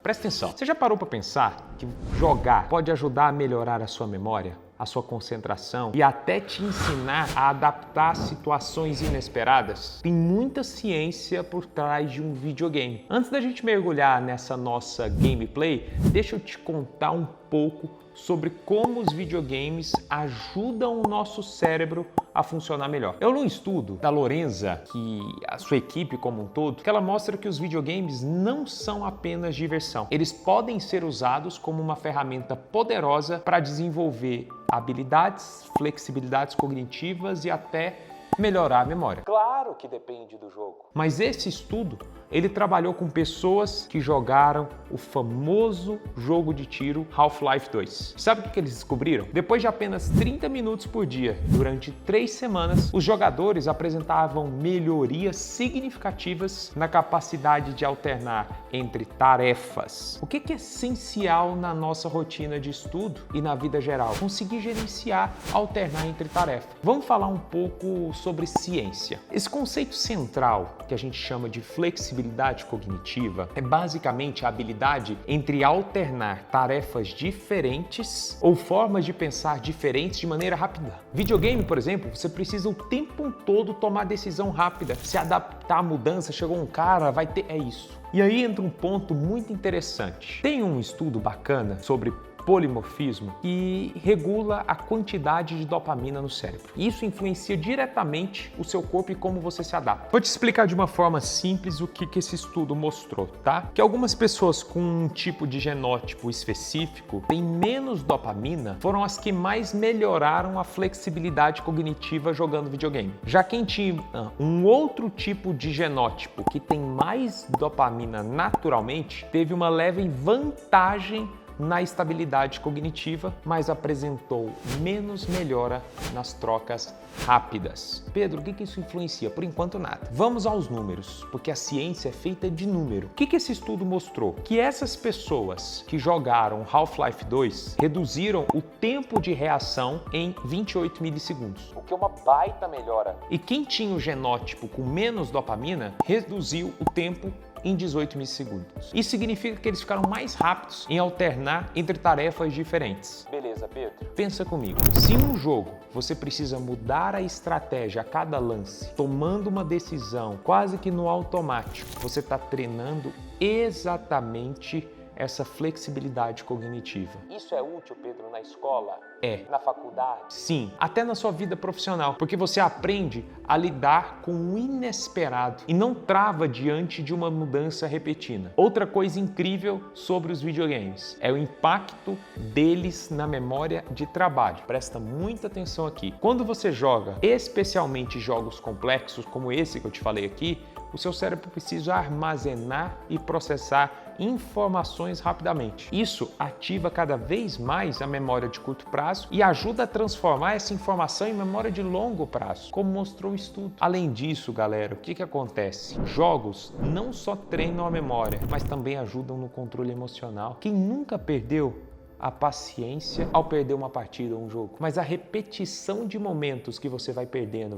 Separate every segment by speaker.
Speaker 1: Presta atenção. Você já parou para pensar que jogar pode ajudar a melhorar a sua memória, a sua concentração e até te ensinar a adaptar situações inesperadas? Tem muita ciência por trás de um videogame. Antes da gente mergulhar nessa nossa gameplay, deixa eu te contar um pouco sobre como os videogames ajudam o nosso cérebro a funcionar melhor. Eu li um estudo da Lorenza, que a sua equipe como um todo, que ela mostra que os videogames não são apenas diversão. Eles podem ser usados como uma ferramenta poderosa para desenvolver habilidades, flexibilidades cognitivas e até melhorar a memória. Claro que depende do jogo. Mas esse estudo, ele trabalhou com pessoas que jogaram o famoso jogo de tiro Half-Life 2. Sabe o que eles descobriram? Depois de apenas 30 minutos por dia, durante 3 semanas, os jogadores apresentavam melhorias significativas na capacidade de alternar entre tarefas. O que é essencial na nossa rotina de estudo e na vida geral? Conseguir gerenciar, alternar entre tarefas. Vamos falar um pouco sobre ciência. Esse conceito central, que a gente chama de flexibilidade cognitiva, é basicamente a habilidade entre alternar tarefas diferentes ou formas de pensar diferentes de maneira rápida. Videogame, por exemplo, você precisa o tempo todo tomar decisão rápida, se adaptar à mudança, chegou um cara, vai ter... É isso. E aí entra um ponto muito interessante. Tem um estudo bacana sobre polimorfismo que regula a quantidade de dopamina no cérebro. Isso influencia diretamente o seu corpo e como você se adapta. Vou te explicar de uma forma simples o que esse estudo mostrou, tá? Que algumas pessoas com um tipo de genótipo específico têm menos dopamina foram as que mais melhoraram a flexibilidade cognitiva jogando videogame. Já quem tinha um outro tipo de genótipo que tem mais dopamina naturalmente teve uma leve vantagem na estabilidade cognitiva, mas apresentou menos melhora nas trocas rápidas. Pedro, o que isso influencia? Por enquanto, nada. Vamos aos números, porque a ciência é feita de número. O que esse estudo mostrou? Que essas pessoas que jogaram Half-Life 2 reduziram o tempo de reação em 28 milissegundos, o que é uma baita melhora. E quem tinha o genótipo com menos dopamina reduziu o tempo em 18 milissegundos. Isso significa que eles ficaram mais rápidos em alternar entre tarefas diferentes. Beleza, Pedro? Pensa comigo. Se um jogo você precisa mudar a estratégia a cada lance, tomando uma decisão quase que no automático, você está treinando exatamente essa flexibilidade cognitiva. Isso é útil, Pedro, na escola? É. Na faculdade? Sim. Até na sua vida profissional, porque você aprende a lidar com o inesperado e não trava diante de uma mudança repetida. Outra coisa incrível sobre os videogames é o impacto deles na memória de trabalho. Presta muita atenção aqui. Quando você joga, especialmente jogos complexos como esse que eu te falei aqui, o seu cérebro precisa armazenar e processar informações rapidamente. Isso ativa cada vez mais a memória de curto prazo e ajuda a transformar essa informação em memória de longo prazo, como mostrou o estudo. Além disso, galera, o que acontece? Jogos não só treinam a memória, mas também ajudam no controle emocional. Quem nunca perdeu a paciência ao perder uma partida ou um jogo, mas a repetição de momentos que você vai perdendo,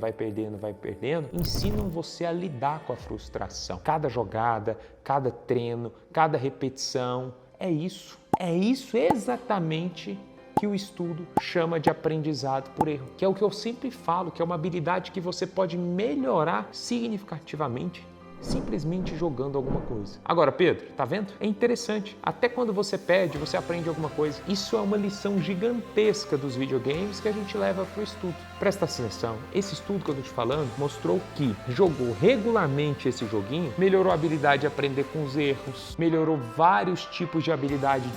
Speaker 1: ensinam você a lidar com a frustração. Cada jogada, cada treino, cada repetição, é isso exatamente que o estudo chama de aprendizado por erro, que é o que eu sempre falo, que é uma habilidade que você pode melhorar significativamente simplesmente jogando alguma coisa. Agora, Pedro, tá vendo? É interessante. Até quando você perde, você aprende alguma coisa. Isso é uma lição gigantesca dos videogames que a gente leva para o estudo. Presta atenção. Esse estudo que eu tô te falando mostrou que jogou regularmente esse joguinho, melhorou a habilidade de aprender com os erros, melhorou vários tipos de habilidade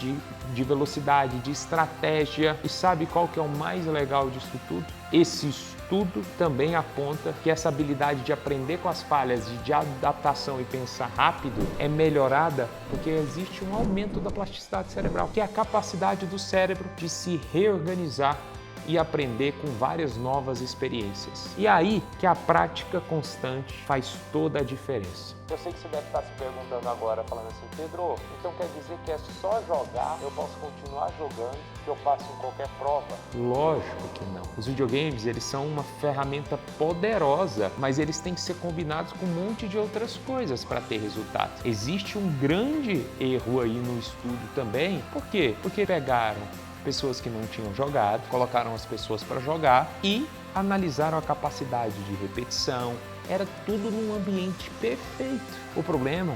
Speaker 1: de velocidade, de estratégia. E sabe qual que é o mais legal disso tudo? Esse estudo também aponta que essa habilidade de aprender com as falhas, de adaptação e pensar rápido é melhorada porque existe um aumento da plasticidade cerebral, que é a capacidade do cérebro de se reorganizar e aprender com várias novas experiências. E aí que a prática constante faz toda a diferença. Eu sei que você deve estar se perguntando agora, falando assim, Pedro, então quer dizer que é só jogar, eu posso continuar jogando, que eu passo em qualquer prova? Lógico que não. Os videogames, eles são uma ferramenta poderosa, mas eles têm que ser combinados com um monte de outras coisas para ter resultado. Existe um grande erro aí no estudo também. Por quê? Porque pegaram pessoas que não tinham jogado, colocaram as pessoas para jogar e analisaram a capacidade de repetição. Era tudo num ambiente perfeito. O problema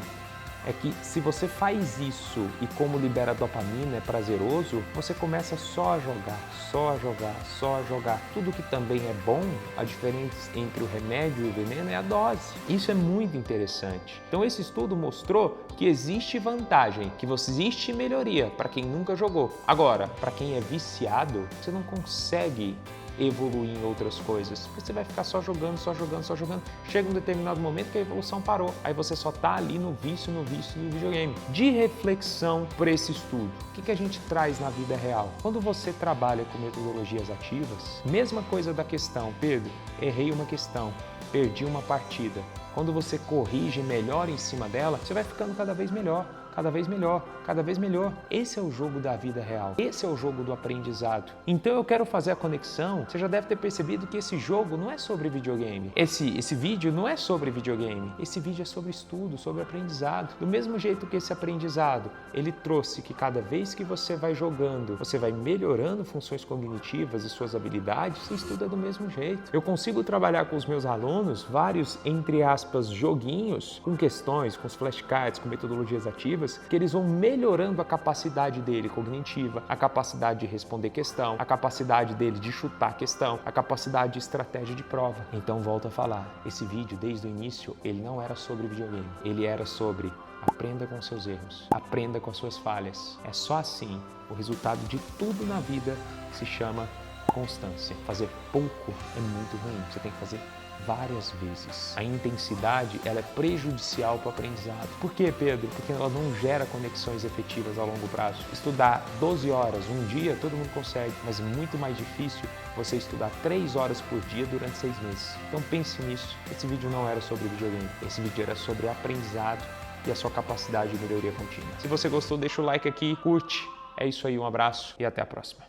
Speaker 1: é que se você faz isso e como libera dopamina é prazeroso, você começa só a jogar, só a jogar, só a jogar. Tudo que também é bom, a diferença entre o remédio e o veneno é a dose. Isso é muito interessante. Então esse estudo mostrou que existe vantagem, que existe melhoria para quem nunca jogou. Agora, para quem é viciado, você não consegue evoluir em outras coisas, porque você vai ficar só jogando, só jogando, só jogando. Chega um determinado momento que a evolução parou, aí você só tá ali no vício do videogame. De reflexão para esse estudo, o que a gente traz na vida real? Quando você trabalha com metodologias ativas, mesma coisa da questão, Pedro, errei uma questão, perdi uma partida. Quando você corrige melhor em cima dela, você vai ficando cada vez melhor. Cada vez melhor, cada vez melhor. Esse é o jogo da vida real. Esse é o jogo do aprendizado. Então eu quero fazer a conexão. Você já deve ter percebido que esse jogo não é sobre videogame. Esse vídeo não é sobre videogame. Esse vídeo é sobre estudo, sobre aprendizado. Do mesmo jeito que esse aprendizado, ele trouxe que cada vez que você vai jogando, você vai melhorando funções cognitivas e suas habilidades, você estuda do mesmo jeito. Eu consigo trabalhar com os meus alunos vários, entre aspas, joguinhos, com questões, com os flashcards, com metodologias ativas, que eles vão melhorando a capacidade dele cognitiva, a capacidade de responder questão, a capacidade dele de chutar questão, a capacidade de estratégia de prova. Então, volto a falar, esse vídeo, desde o início, ele não era sobre videogame, ele era sobre aprenda com seus erros, aprenda com as suas falhas. É só assim, o resultado de tudo na vida se chama constância. Fazer pouco é muito ruim, você tem que fazer várias vezes. A intensidade, ela é prejudicial para o aprendizado. Por quê, Pedro? Porque ela não gera conexões efetivas a longo prazo. Estudar 12 horas um dia, todo mundo consegue, mas é muito mais difícil você estudar 3 horas por dia durante 6 meses. Então pense nisso. Esse vídeo não era sobre videogame, esse vídeo era sobre o aprendizado e a sua capacidade de melhoria contínua. Se você gostou, deixa o like aqui, curte. É isso aí, um abraço e até a próxima.